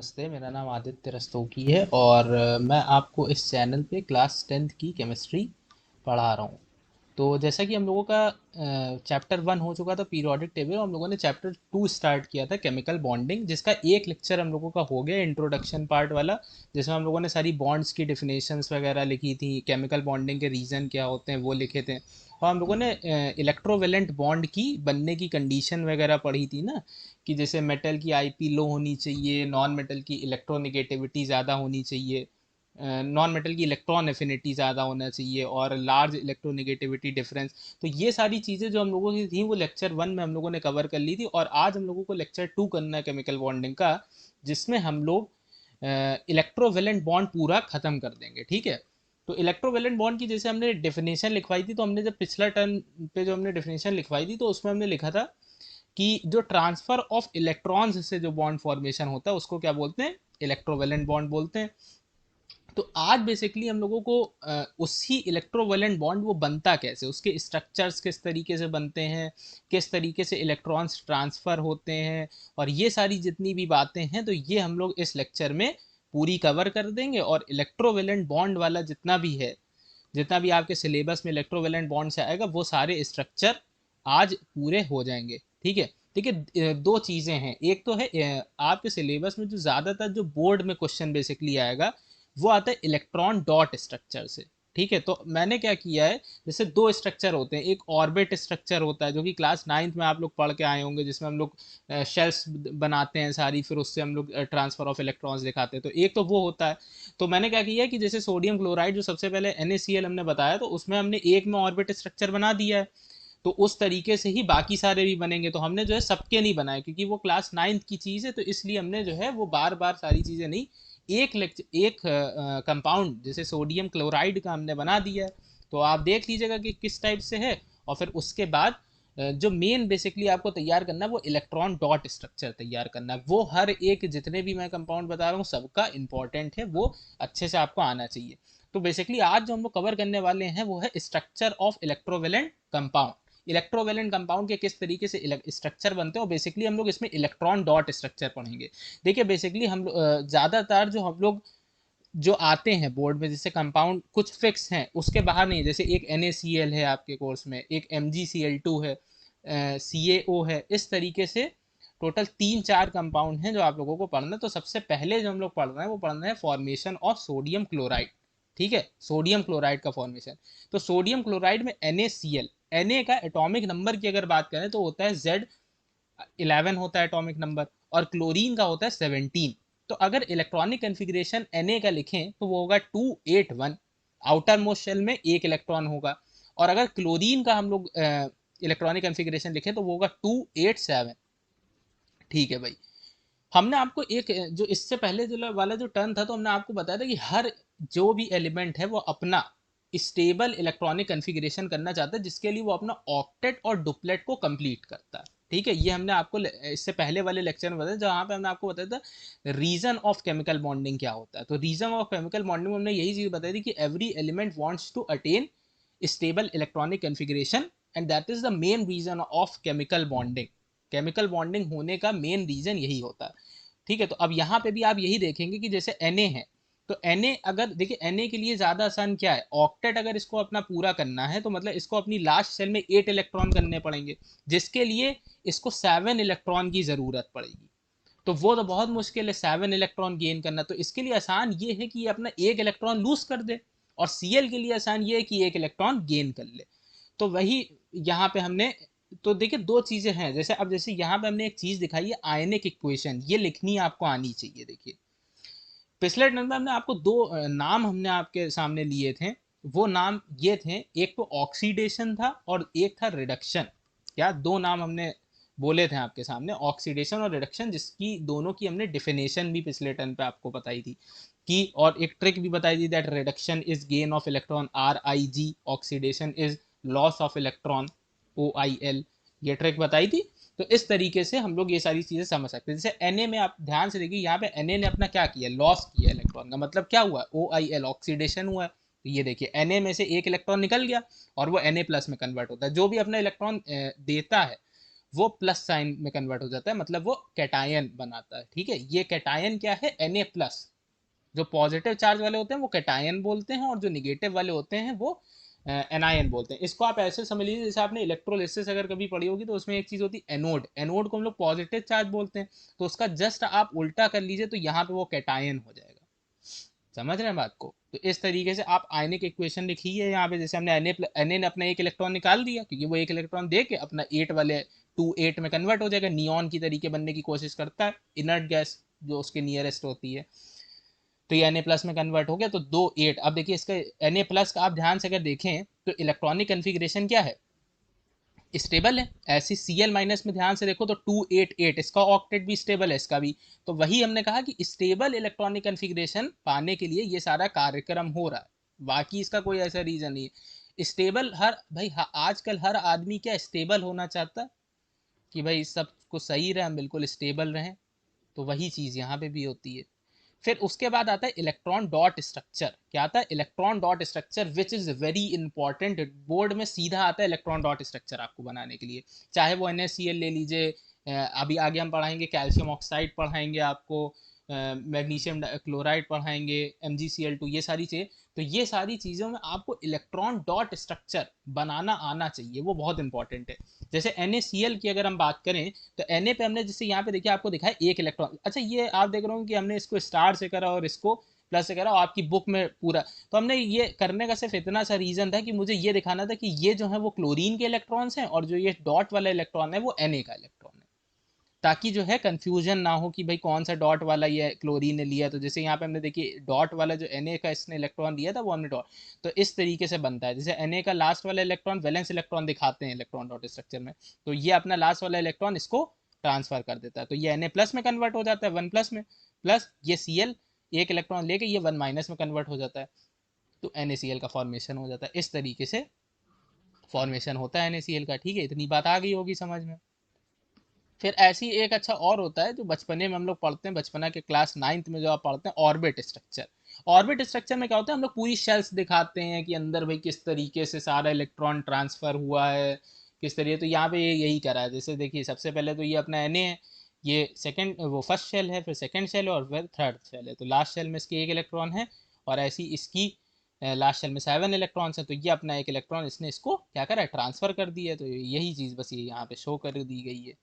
नमस्ते, मेरा नाम आदित्य रस्तोगी है और मैं आपको इस चैनल पे क्लास 10th की केमिस्ट्री पढ़ा रहा हूँ। तो जैसा कि हम लोगों का चैप्टर 1 हो चुका था पीरियोडिक टेबल, हम लोगों ने चैप्टर 2 स्टार्ट किया था केमिकल बॉन्डिंग, जिसका एक लेक्चर हम लोगों का हो गया इंट्रोडक्शन पार्ट वाला, जिसमें हम लोगों ने सारी बॉन्ड्स की डिफिनेशंस वगैरह लिखी थी, केमिकल बॉन्डिंग के रीज़न क्या होते हैं वो लिखे थे। और हम लोगों ने इलेक्ट्रोवेलेंट बॉन्ड की बनने की कंडीशन वगैरह पढ़ी थी ना, कि जैसे मेटल की आईपी लो होनी चाहिए, नॉन मेटल की इलेक्ट्रोनिगेटिविटी ज़्यादा होनी चाहिए, नॉन मेटल की इलेक्ट्रॉन एफिनिटी ज़्यादा होना चाहिए और लार्ज इलेक्ट्रोनिगेटिविटी डिफरेंस। तो ये सारी चीज़ें जो हम लोगों की थी वो लेक्चर 1 में हम लोगों ने कवर कर ली थी, और आज हम लोगों को लेक्चर 2 करना है केमिकल बॉन्डिंग का, जिसमें हम लोग इलेक्ट्रोवेलेंट बॉन्ड पूरा ख़त्म कर देंगे। ठीक है, तो इलेक्ट्रोवेलेंट बॉन्ड की जैसे हमने डेफिनेशन लिखवाई थी, तो हमने जब पिछला टर्न पे जो हमने डेफिनेशन लिखवाई थी तो उसमें हमने लिखा था कि जो ट्रांसफर ऑफ इलेक्ट्रॉन्स से जो बॉन्ड फॉर्मेशन होता है उसको क्या बोलते हैं, इलेक्ट्रोवेलेंट बॉन्ड बोलते हैं। तो आज बेसिकली हम लोगों को उसी इलेक्ट्रोवेलेंट बॉन्ड वो बनता कैसे, उसके स्ट्रक्चर्स किस तरीके से बनते हैं, किस तरीके से इलेक्ट्रॉन्स ट्रांसफ़र होते हैं, और ये सारी जितनी भी बातें हैं तो ये हम लोग इस लेक्चर में पूरी कवर कर देंगे। और इलेक्ट्रोवेलेंट बॉन्ड वाला जितना भी है, जितना भी आपके सिलेबस में इलेक्ट्रोवेलेंट बॉन्ड से आएगा, वो सारे स्ट्रक्चर आज पूरे हो जाएंगे। ठीक है, देखिए दो चीज़ें हैं, एक तो है आपके सिलेबस में जो ज़्यादातर जो बोर्ड में क्वेश्चन बेसिकली आएगा वो आता है इलेक्ट्रॉन डॉट स्ट्रक्चर से। ठीक है, तो मैंने क्या किया है, जैसे दो स्ट्रक्चर होते हैं, एक ऑर्बिट स्ट्रक्चर होता है जो कि क्लास 9th में आप लोग पढ़ के आए होंगे, जिसमें हम लोग शेल्स बनाते हैं सारी, फिर उससे हम लोग ट्रांसफर ऑफ इलेक्ट्रॉन्स दिखाते हैं, तो एक तो वो होता है। तो मैंने क्या किया है कि जैसे सोडियम क्लोराइड जो सबसे पहले NaCl हमने बताया, तो उसमें हमने एक में ऑर्बिट स्ट्रक्चर बना दिया है, तो उस तरीके से ही बाकी सारे भी बनेंगे। तो हमने जो है सबके नहीं बनाए, क्योंकि वो क्लास 9th की चीज़ है, तो इसलिए हमने जो है वो बार बार सारी चीज़ें नहीं, एक कंपाउंड जैसे सोडियम क्लोराइड का हमने बना दिया है। तो आप देख लीजिएगा कि किस टाइप से है, और फिर उसके बाद जो मेन बेसिकली आपको तैयार करना है वो इलेक्ट्रॉन डॉट स्ट्रक्चर तैयार करना है। वो हर एक जितने भी मैं कंपाउंड बता रहा हूँ सबका इंपॉर्टेंट है, वो अच्छे से आपको आना चाहिए। तो बेसिकली आज जो हम लोग कवर करने वाले हैं वो है structure of electrovalent compound. Electrovalent compound के किस तरीके से स्ट्रक्चर बनते हैं, और बेसिकली हम लोग इसमें इलेक्ट्रॉन डॉट स्ट्रक्चर पढ़ेंगे। देखिए बेसिकली हम ज़्यादातर जो हम लोग जो आते हैं बोर्ड में, जैसे कंपाउंड कुछ फिक्स हैं, उसके बाहर नहीं, जैसे एक NaCl है आपके कोर्स में, एक MgCl2 है, CaO है, इस तरीके से टोटल 3-4 कंपाउंड हैं जो आप लोगों को पढ़ना है। तो सबसे पहले जो हम लोग पढ़ रहे हैं वो पढ़ना है फॉर्मेशन ऑफ सोडियम क्लोराइड। ठीक है, सोडियम क्लोराइड का फॉर्मेशन। तो सोडियम क्लोराइड में NaCl, Na का एटॉमिक नंबर की अगर बात करें तो होता है Z11 होता है एटॉमिक नंबर, और क्लोरीन का होता है 17। तो अगर इलेक्ट्रॉनिक कन्फिग्रेशन Na का लिखें तो वो होगा 281, आउटर मोस्ट शेल में एक इलेक्ट्रॉन होगा। और अगर क्लोरीन का हम लोग इलेक्ट्रॉनिक कन्फिग्रेशन लिखें तो वो होगा 287। ठीक है भाई, हमने आपको एक जो इससे पहले जो वाला जो टर्न था, तो हमने आपको बताया था कि हर जो भी एलिमेंट है वो अपना स्टेबल इलेक्ट्रॉनिक कन्फिग्रेशन करना चाहता है, जिसके लिए वो अपना ऑक्टेट और डुप्लेट को कंप्लीट करता है। ठीक है, ये हमने आपको इससे पहले वाले लेक्चर में बताया, जहाँ पे हमने आपको बताया था रीजन ऑफ केमिकल बॉन्डिंग क्या होता है। तो रीजन ऑफ केमिकल बॉन्डिंग में हमने यही चीज़ बताई थी कि every element wants to attain stable electronic configuration, and that is the main reason of chemical bonding. Chemical bonding होने का मेन रीजन यही होता है। ठीक है, तो अब यहाँ पे भी आप यही देखेंगे कि जैसे Na है, तो Na अगर देखिए Na के लिए ज़्यादा आसान क्या है, ऑक्टेट अगर इसको अपना पूरा करना है तो मतलब इसको अपनी लास्ट सेल में 8 इलेक्ट्रॉन करने पड़ेंगे, जिसके लिए इसको 7 इलेक्ट्रॉन की ज़रूरत पड़ेगी। तो वो तो बहुत मुश्किल है 7 इलेक्ट्रॉन गेन करना। तो इसके लिए आसान ये है कि ये अपना एक इलेक्ट्रॉन लूज कर दे, और Cl के लिए आसान ये है कि एक इलेक्ट्रॉन गेन कर ले। तो वही यहाँ पे हमने, तो देखिए दो चीज़ें हैं, जैसे अब जैसे यहाँ पे हमने एक चीज़ दिखाई है आयनिक इक्वेशन, ये लिखनी आपको आनी चाहिए। देखिए पिछले टर्म में हमने आपको दो नाम हमने आपके सामने लिए थे, वो नाम ये थे, एक तो ऑक्सीडेशन था और एक था रिडक्शन। क्या दो नाम हमने बोले थे आपके सामने, ऑक्सीडेशन और रिडक्शन, जिसकी दोनों की हमने डिफिनेशन भी पिछले टर्म पे आपको बताई थी कि, और एक ट्रिक भी बताई थी, that reduction is gain of electron RIG, oxidation is loss of electron OIL, ये ट्रिक बताई थी। तो इस तरीके से हम लोग ये सारी चीज़ें समझ सकते हैं। जैसे Na में आप ध्यान से देखिए, यहाँ पे Na ने अपना क्या किया, लॉस किया इलेक्ट्रॉन का, मतलब क्या हुआ, OIL, ऑक्सीडेशन हुआ है। तो ये देखिए Na में से एक इलेक्ट्रॉन निकल गया और वो Na प्लस में कन्वर्ट होता है। जो भी अपना इलेक्ट्रॉन देता है वो प्लस साइन में कन्वर्ट हो जाता है, मतलब वो कैटायन बनाता है। ठीक है, ये कैटायन क्या है, Na+। जो पॉजिटिव चार्ज वाले होते हैं वो कैटायन बोलते हैं, और जो निगेटिव वाले होते हैं वो एनायन बोलते हैं। इसको आप ऐसे समझ लीजिए जैसे आपने इलेक्ट्रोलिसिस अगर कभी पढ़ी होगी, तो उसमें एक चीज़ होती है एनोड। एनोड को हम लोग पॉजिटिव चार्ज बोलते हैं, तो उसका जस्ट आप उल्टा कर लीजिए तो यहाँ पे वो कैटायन हो जाएगा। समझ रहे हैं बात को? तो इस तरीके से आप आयनिक इक्वेशन लिखिए यहाँ पे। जैसे हमने Na ने अपना एक इलेक्ट्रॉन निकाल दिया, क्योंकि वो एक इलेक्ट्रॉन दे के अपना 8 वाले 2 8 में कन्वर्ट हो जाएगा, नियॉन की तरीके बनने की कोशिश करता है, इनर्ट गैस जो उसके नियरेस्ट होती है। तो ये Na+ में कन्वर्ट हो गया, तो 2 8। अब देखिए इसका Na+ का आप ध्यान से अगर देखें तो इलेक्ट्रॉनिक कन्फिग्रेशन क्या है, स्टेबल है। ऐसी Cl- में ध्यान से देखो तो 2 8 8, इसका ऑक्टेट भी स्टेबल है, इसका भी। तो वही हमने कहा कि स्टेबल इलेक्ट्रॉनिक कन्फिग्रेशन पाने के लिए ये सारा कार्यक्रम हो रहा है, बाकी इसका कोई ऐसा रीजन नहीं है। स्टेबल हर भाई आजकल हर आदमी क्या स्टेबल होना चाहता है, कि भाई सब कुछ सही रहे, हम बिल्कुल स्टेबल रहें। तो वही चीज़ यहाँ पे भी होती है। फिर उसके बाद आता है इलेक्ट्रॉन डॉट स्ट्रक्चर। क्या आता है, electron dot structure, which is very important. Board में सीधा आता है इलेक्ट्रॉन डॉट स्ट्रक्चर आपको बनाने के लिए, चाहे वो NaCl ले लीजिए, अभी आगे हम पढ़ाएंगे कैल्शियम ऑक्साइड पढ़ाएंगे आपको, मैग्नीशियम क्लोराइड पढ़ाएंगे, MgCl2, ये सारी चीज़ें। तो ये सारी चीज़ों में आपको इलेक्ट्रॉन डॉट स्ट्रक्चर बनाना आना चाहिए, वो बहुत इंपॉर्टेंट है। जैसे NaCl की अगर हम बात करें, तो Na पे हमने जैसे यहाँ पे देखिए आपको दिखा है एक इलेक्ट्रॉन। अच्छा, ये आप देख रहे हो कि हमने इसको स्टार से करा और इसको प्लस से करा, और आपकी बुक में पूरा। तो हमने ये करने का सिर्फ इतना सा रीजन था कि मुझे ये दिखाना था कि ये जो है वो क्लोरीन के इलेक्ट्रॉन्स हैं, और जो ये डॉट वाला इलेक्ट्रॉन है वो Na का इलेक्ट्रॉन है, ताकि जो है कंफ्यूजन ना हो कि भाई कौन सा डॉट वाला ये क्लोरीन ने लिया। तो जैसे यहाँ पे हमने देखिए डॉट वाला जो Na का इसने इलेक्ट्रॉन लिया था वो हमने डॉट। तो इस तरीके से बनता है, जैसे Na का लास्ट वाला इलेक्ट्रॉन वैलेंस इलेक्ट्रॉन दिखाते हैं इलेक्ट्रॉन डॉट स्ट्रक्चर में, तो ये अपना लास्ट वाला इलेक्ट्रॉन इसको ट्रांसफर कर देता है, तो ये Na+ में कन्वर्ट हो जाता है 1+ में, प्लस ये Cl एक इलेक्ट्रॉन लेके ये 1- में कन्वर्ट हो जाता है, तो NaCl का फॉर्मेशन हो जाता है। इस तरीके से फॉर्मेशन होता है NaCl का। ठीक है, इतनी बात आ गई होगी समझ में। फिर ऐसी एक अच्छा और होता है जो बचपने में हम लोग पढ़ते हैं, बचपना के क्लास 9th में जो आप पढ़ते हैं, ऑर्बिट स्ट्रक्चर। ऑर्बिट स्ट्रक्चर में क्या होता है, हम लोग पूरी शेल्स दिखाते हैं कि अंदर भाई किस तरीके से सारा इलेक्ट्रॉन ट्रांसफर हुआ है, किस तरीके। तो यहाँ पे यही करा है। जैसे देखिए सबसे पहले तो ये अपना Na है, ये सेकंड वो फर्स्ट शेल है, फिर सेकंड शेल है, और फिर थर्ड शेल है। तो लास्ट शेल में इसकी एक इलेक्ट्रॉन है, और ऐसी इसकी लास्ट शेल में 7 इलेक्ट्रॉन्स है। तो ये अपना एक इलेक्ट्रॉन इसने इसको क्या करा है, ट्रांसफर कर दिया है। तो यही चीज़ बस ये यहाँ पे शो कर दी गई है।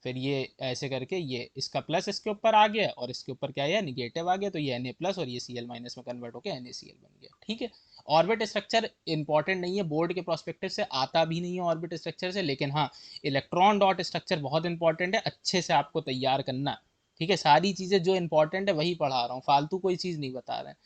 फिर ये ऐसे करके ये इसका प्लस इसके ऊपर आ गया, और इसके ऊपर क्या है, निगेटिव आ गया, तो ये Na+ और ये Cl- में कन्वर्ट होकर NaCl बन गया। ठीक है, ऑर्बिट स्ट्रक्चर इंपॉर्टेंट नहीं है, बोर्ड के प्रोस्पेक्टिव से आता भी नहीं है ऑर्बिट स्ट्रक्चर से, लेकिन हाँ इलेक्ट्रॉन डॉट स्ट्रक्चर बहुत इंपॉर्टेंट है, अच्छे से आपको तैयार करना। ठीक है, सारी चीज़ें जो इंपॉर्टेंट है वही पढ़ा रहा हूँ, फालतू कोई चीज़ नहीं बता रहे हैं।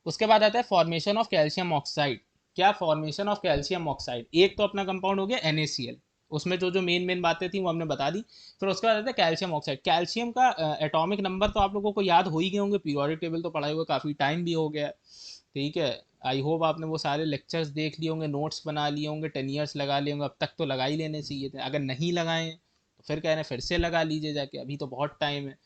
उसके बाद आता है फॉर्मेशन ऑफ कैल्शियम ऑक्साइड। क्या फॉर्मेशन ऑफ कैल्शियम ऑक्साइड, एक तो अपना कंपाउंड हो गया NaCl, उसमें जो जो मेन मेन बातें थी वो हमने बता दी। फिर उसके बाद आता है कैल्शियम ऑक्साइड। कैल्शियम का एटॉमिक नंबर तो आप लोगों को याद हो ही गए होंगे, पीरियोडिक टेबल तो पढ़ाए हुए काफ़ी टाइम भी हो गया। ठीक है, आई होप आपने वो सारे लेक्चर्स देख लिए होंगे, नोट्स बना लिए होंगे, 10 ईयर्स लगा लिए होंगे, अब तक तो लगा ही लेने चाहिए थे। अगर नहीं लगाए तो फिर कह रहे हैं फिर से लगा लीजिए जाके, अभी तो बहुत टाइम है।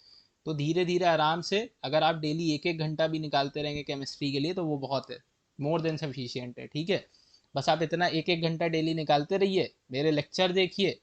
तो धीरे धीरे आराम से अगर आप डेली 1 1 घंटा भी निकालते रहेंगे केमिस्ट्री के लिए तो वो बहुत है, मोर देन सफिशियंट है। ठीक है, बस आप इतना 1 1 घंटा डेली निकालते रहिए, मेरे लेक्चर देखिए,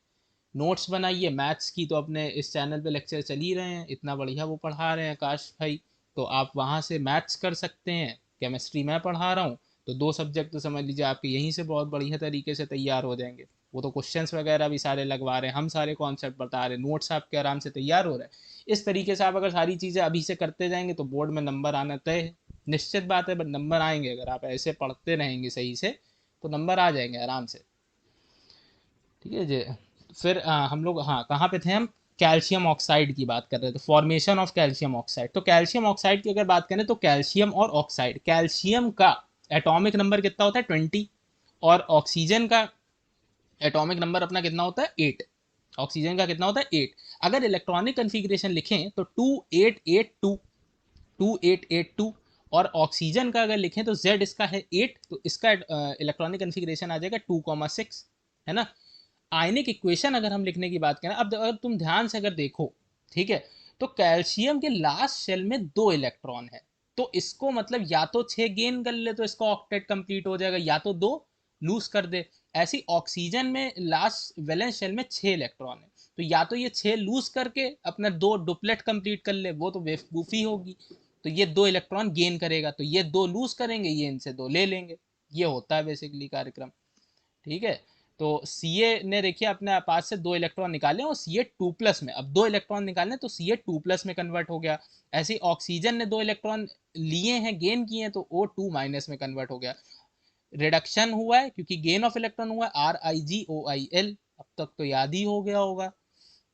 नोट्स बनाइए। मैथ्स की तो अपने इस चैनल पे लेक्चर चल ही रहे हैं, इतना बढ़िया वो पढ़ा रहे हैं आकाश भाई, तो आप वहाँ से मैथ्स कर सकते हैं। केमिस्ट्री मैं पढ़ा रहा हूँ, तो 2 सब्जेक्ट तो समझ लीजिए आपके यहीं से बहुत बढ़िया तरीके से तैयार हो जाएंगे। वो तो क्वेश्चंस वगैरह भी सारे लगवा रहे हैं, हम सारे कॉन्सेप्ट बता रहे हैं, नोट्स आपके आराम से तैयार हो रहे हैं। इस तरीके से आप अगर सारी चीज़ें अभी से करते जाएंगे तो बोर्ड में नंबर आना तय है, निश्चित बात है। बट नंबर आएंगे, अगर आप ऐसे पढ़ते रहेंगे सही से तो नंबर आ जाएंगे आराम से। ठीक है जी। फिर हम लोग हाँ कहाँ पे थे हम, कैल्शियम ऑक्साइड की बात कर रहे थे, फॉर्मेशन ऑफ कैल्शियम ऑक्साइड। तो कैल्शियम ऑक्साइड की अगर बात करें तो कैल्शियम और ऑक्साइड, कैल्शियम का एटॉमिक नंबर कितना होता है 20, और ऑक्सीजन का एटॉमिक नंबर अपना कितना होता है 8। ऑक्सीजन का कितना होता है 8। अगर इलेक्ट्रॉनिक कन्फिग्रेशन लिखें तो 2882, 2882। और ऑक्सीजन का अगर लिखें तो Z इसका है 8, तो इसका इलेक्ट्रॉनिक कन्फिग्रेशन आ जाएगा 2,6, है ना। आयनिक इक्वेशन अगर हम लिखने की बात करें, अब अगर तुम ध्यान से अगर देखो, ठीक है, तो कैल्शियम के लास्ट शेल में 2 इलेक्ट्रॉन है, तो इसको मतलब या तो 6 गेन कर ले तो इसका ऑक्टेट कंप्लीट हो जाएगा, या तो 2 लूज कर दे। ऐसी ऑक्सीजन में लास्ट वैलेंस शेल में 6 इलेक्ट्रॉन है, तो या तो ये 6 लूज करके अपना 2 डुप्लेट कंप्लीट कर ले, वो तो बेवकूफ़ी होगी, तो ये 2 इलेक्ट्रॉन गेन करेगा, तो ये 2 लूज करेंगे, ये इनसे 2 ले लेंगे। ये होता है बेसिकली कार्यक्रम। ठीक है, तो सी ए ने देखिए अपने पास से 2 इलेक्ट्रॉन निकाले और सी ए टू प्लस में, अब 2 इलेक्ट्रॉन निकालने तो सी ए टू प्लस में कन्वर्ट हो गया। ऐसे ही ऑक्सीजन ने 2 इलेक्ट्रॉन लिए हैं, गेन किए हैं, तो ओ टू माइनस में कन्वर्ट हो गया। रिडक्शन हुआ है क्योंकि गेन ऑफ इलेक्ट्रॉन हुआ है, RiGOIL, अब तक तो याद ही हो गया होगा।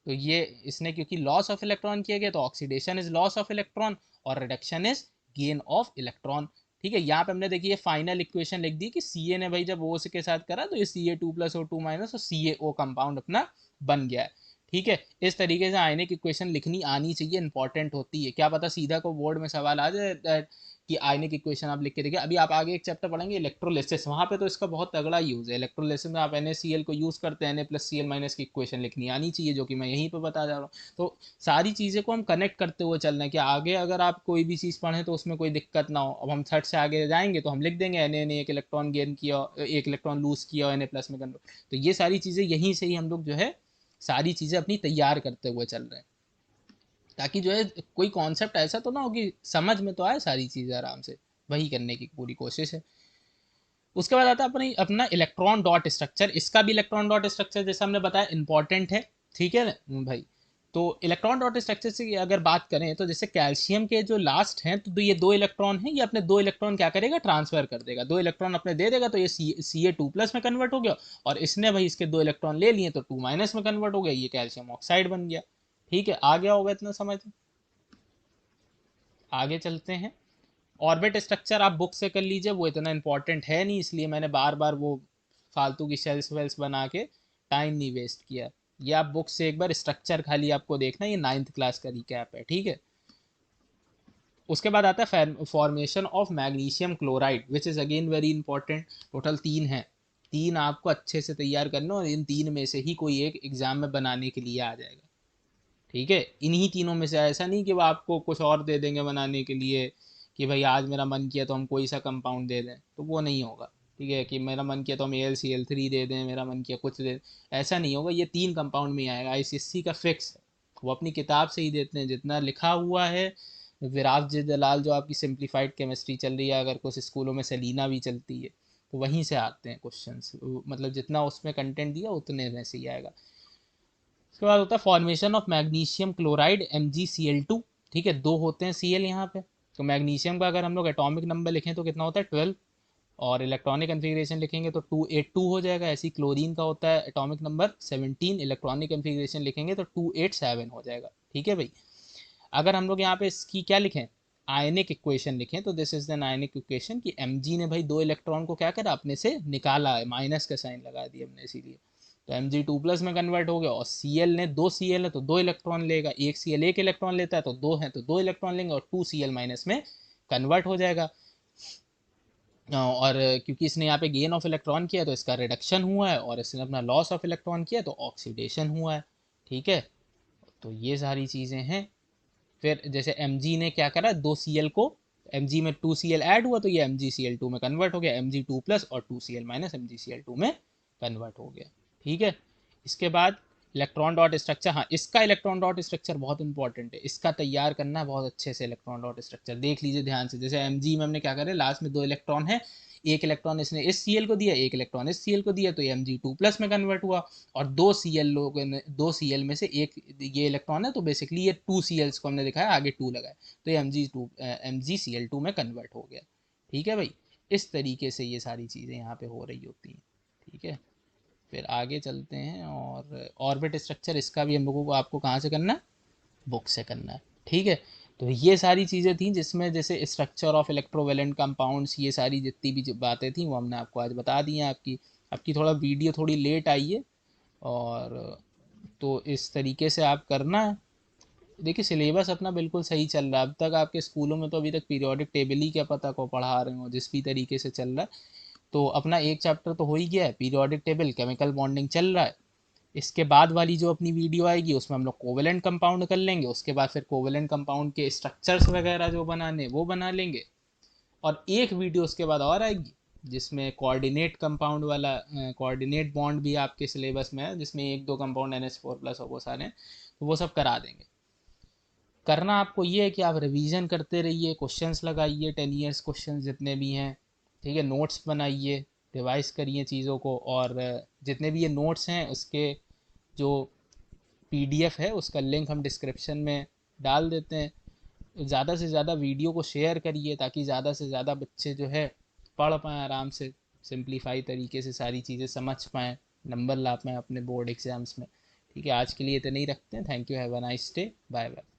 तो ये इसने क्योंकि लॉस ऑफ इलेक्ट्रॉन किया गया, तो oxidation is loss of electron और reduction is gain of electron. ठीक है, यहाँ पे हमने देखिए फाइनल इक्वेशन लिख दी कि सी ए ने भाई जब ओ के साथ करा तो ये C A two plus O two minus और सी ए ओ कंपाउंड अपना बन गया है। ठीक है, इस तरीके से आयनिक इक्वेशन लिखनी आनी चाहिए, इंपॉर्टेंट होती है, क्या पता सीधा को बोर्ड में सवाल आ जाए कि आयनिक इक्वेशन आप लिख के देखिए। अभी आप आगे एक चैप्टर पढ़ेंगे इलेक्ट्रोलिसिस, वहाँ पे तो इसका बहुत तगड़ा यूज़ है। इलेक्ट्रोलिसिस में आप NaCl को यूज़ करते हैं, Na+Cl माइनस की इक्वेशन लिखनी आनी चाहिए, जो कि मैं यहीं पे बता जा रहा हूँ। तो सारी चीज़ें को हम कनेक्ट करते हुए चल रहे हैं कि आगे अगर आप कोई भी चीज़ पढ़ें तो उसमें कोई दिक्कत ना हो। अब हम थर्ड से आगे जाएंगे तो हम लिख देंगे Na ने 1 इलेक्ट्रॉन गेन किया, 1 इलेक्ट्रॉन लूज किया और Na+ में कन्वर्ट। तो ये सारी चीज़ें यहीं से ही हम लोग जो है सारी चीज़ें अपनी तैयार करते हुए चल रहे हैं, ताकि जो है कोई कॉन्सेप्ट ऐसा तो ना हो कि समझ में तो आए सारी चीज़ें आराम से, वही करने की पूरी कोशिश है। उसके बाद आता है अपनी अपना इलेक्ट्रॉन डॉट स्ट्रक्चर। इसका भी इलेक्ट्रॉन डॉट स्ट्रक्चर जैसा हमने बताया इंपॉर्टेंट है। ठीक है ना भाई, तो इलेक्ट्रॉन डॉट स्ट्रक्चर से अगर बात करें तो जैसे कैल्शियम के जो लास्ट हैं, तो ये 2 इलेक्ट्रॉन हैं, ये अपने 2 इलेक्ट्रॉन क्या करेगा, ट्रांसफर कर देगा, 2 इलेक्ट्रॉन अपने दे देगा, तो ये सी ए टू प्लस में कन्वर्ट हो गया, और इसने भाई इसके 2 इलेक्ट्रॉन ले लिए तो 2 माइनस में कन्वर्ट हो गया, ये कैल्शियम ऑक्साइड बन गया। ठीक है, आ गया होगा इतना समझ। आगे चलते हैं। ऑर्बिट स्ट्रक्चर आप बुक से कर लीजिए, वो इतना इंपॉर्टेंट है नहीं, इसलिए मैंने बार बार वो फालतू की शेल्स वेल्स बना के टाइम नहीं वेस्ट किया। ये आप बुक से एक बार स्ट्रक्चर खाली आपको देखना, ये 9th क्लास का रिकैप है। ठीक है, उसके बाद आता है formation of magnesium chloride, which is again very important. Total 3 हैं, 3 आपको अच्छे से तैयार करना और इन 3 में से ही कोई एक एग्जाम में बनाने के लिए आ जाएगा। ठीक है, इन्हीं तीनों में से, ऐसा नहीं कि वो आपको कुछ और दे देंगे बनाने के लिए कि भाई आज मेरा मन किया तो हम कोई सा कंपाउंड दे दें, तो वो नहीं होगा। ठीक है, कि मेरा मन किया तो हम AlCl3 दे दें, मेरा मन किया कुछ दे, ऐसा नहीं होगा। ये 3 कंपाउंड में ही आएगा, ICSE का फिक्स है, वो अपनी किताब से ही देते हैं जितना लिखा हुआ है। विराज जी दलाल जो आपकी सिंप्लीफाइड केमिस्ट्री चल रही है, अगर कुछ स्कूलों में सेलिना भी चलती है, तो वहीं से आते हैं क्वेश्चंस, मतलब जितना उसमें कंटेंट दिया उतने में से ही आएगा। उसके बाद होता है formation of magnesium chloride MgCl2। ठीक है, 2 होते हैं Cl यहाँ पे, तो मैग्नीशियम का अगर हम लोग एटॉमिक नंबर लिखें तो कितना होता है 12, और इलेक्ट्रॉनिक कन्फिग्रेशन लिखेंगे तो 282 हो जाएगा। ऐसी क्लोरीन का होता है एटॉमिक नंबर 17, इलेक्ट्रॉनिक कन्फिग्रेशन लिखेंगे तो 287 हो जाएगा। ठीक है भाई, अगर हम लोग यहाँ पे इसकी क्या लिखें, आयनिक इक्वेशन लिखें, तो this is an ionic equation कि Mg ने भाई 2 इलेक्ट्रॉन को क्या करा, अपने से निकाला है, माइनस का साइन लगा दिया हमने इसीलिए, तो Mg टू प्लस में कन्वर्ट हो गया। और Cl ने 2 Cl है तो 2 इलेक्ट्रॉन लेगा, एक Cl 1 इलेक्ट्रॉन लेता है तो 2 है तो 2 इलेक्ट्रॉन लेंगे, और 2 Cl माइनस में कन्वर्ट हो जाएगा। और क्योंकि इसने यहाँ पे गेन ऑफ इलेक्ट्रॉन किया तो इसका रिडक्शन हुआ है, और इसने अपना लॉस ऑफ इलेक्ट्रॉन किया तो ऑक्सीडेशन हुआ है। ठीक है, तो ये सारी चीज़ें हैं। फिर जैसे Mg ने क्या करा, 2 Cl को, Mg में 2 Cl ऐड हुआ तो ये MgCl2 में कन्वर्ट हो गया, Mg टू प्लस और 2 Cl माइनस MgCl2 में कन्वर्ट हो गया। ठीक है, इसके बाद इलेक्ट्रॉन डॉट स्ट्रक्चर, हाँ इसका इलेक्ट्रॉन डॉट स्ट्रक्चर बहुत इंपॉर्टेंट है, इसका तैयार करना है बहुत अच्छे से। इलेक्ट्रॉन डॉट स्ट्रक्चर देख लीजिए ध्यान से, जैसे Mg में हमने क्या करें, लास्ट में 2 इलेक्ट्रॉन है, एक इलेक्ट्रॉन इसने इस Cl को दिया, एक इलेक्ट्रॉन इस Cl को दिया, तो ये Mg टू प्लस में कन्वर्ट हुआ। और 2 Cl लोगों ने, 2 Cl में से एक ये इलेक्ट्रॉन है, तो बेसिकली ये 2 Cls को हमने दिखाया, आगे 2 लगाया, तो ये MgCl2 में कन्वर्ट हो गया। ठीक है भाई, इस तरीके से ये सारी चीज़ें यहाँ पे हो रही होती हैं। ठीक है, फिर आगे चलते हैं, और ऑर्बिट स्ट्रक्चर इसका भी हम लोगों को आपको कहाँ से करना है, बुक से करना है। ठीक है, तो ये सारी चीज़ें थी जिसमें जैसे स्ट्रक्चर ऑफ इलेक्ट्रोवेलेंट कंपाउंड्स, ये सारी जितनी भी बातें थी वो हमने आपको आज बता दी हैं। आपकी आपकी थोड़ा वीडियो थोड़ी लेट आई है, और तो इस तरीके से आप करना है। देखिए सिलेबस अपना बिल्कुल सही चल रहा है, अब तक आपके स्कूलों में तो अभी तक पीरियोडिक टेबल ही क्या पता को पढ़ा रहे हो, जिस भी तरीके से चल रहा है। तो अपना एक चैप्टर तो हो ही गया है, पीरियोडिक टेबल, केमिकल बॉन्डिंग चल रहा है। इसके बाद वाली जो अपनी वीडियो आएगी उसमें हम लोग कोवेलेंट कंपाउंड कर लेंगे, उसके बाद फिर कोवेलेंट कंपाउंड के स्ट्रक्चर्स वगैरह जो बनाने वो बना लेंगे। और एक वीडियो उसके बाद और आएगी जिसमें कोऑर्डिनेट कंपाउंड वाला कोऑर्डिनेट बॉन्ड भी आपके सिलेबस में है, जिसमें एक दो कंपाउंड NH4+ और वो सारे हैं, तो वो सब करा देंगे। करना आपको ये है कि आप रिवीजन करते रहिए, क्वेश्चंस लगाइए, 10 ईयर्स क्वेश्चंस जितने भी हैं, ठीक है, नोट्स बनाइए, रिवाइज करिए चीज़ों को, और जितने भी ये नोट्स हैं उसके जो PDF है उसका लिंक हम डिस्क्रिप्शन में डाल देते हैं। ज़्यादा से ज़्यादा वीडियो को शेयर करिए ताकि ज़्यादा से ज़्यादा बच्चे जो है पढ़ पाएँ आराम से, सिंप्लीफाई तरीके से सारी चीज़ें समझ पाएँ, नंबर ला पाएँ अपने बोर्ड एग्ज़ाम्स में। ठीक है, आज के लिए इतना ही रखते हैं। Thank you, have a nice day, bye bye.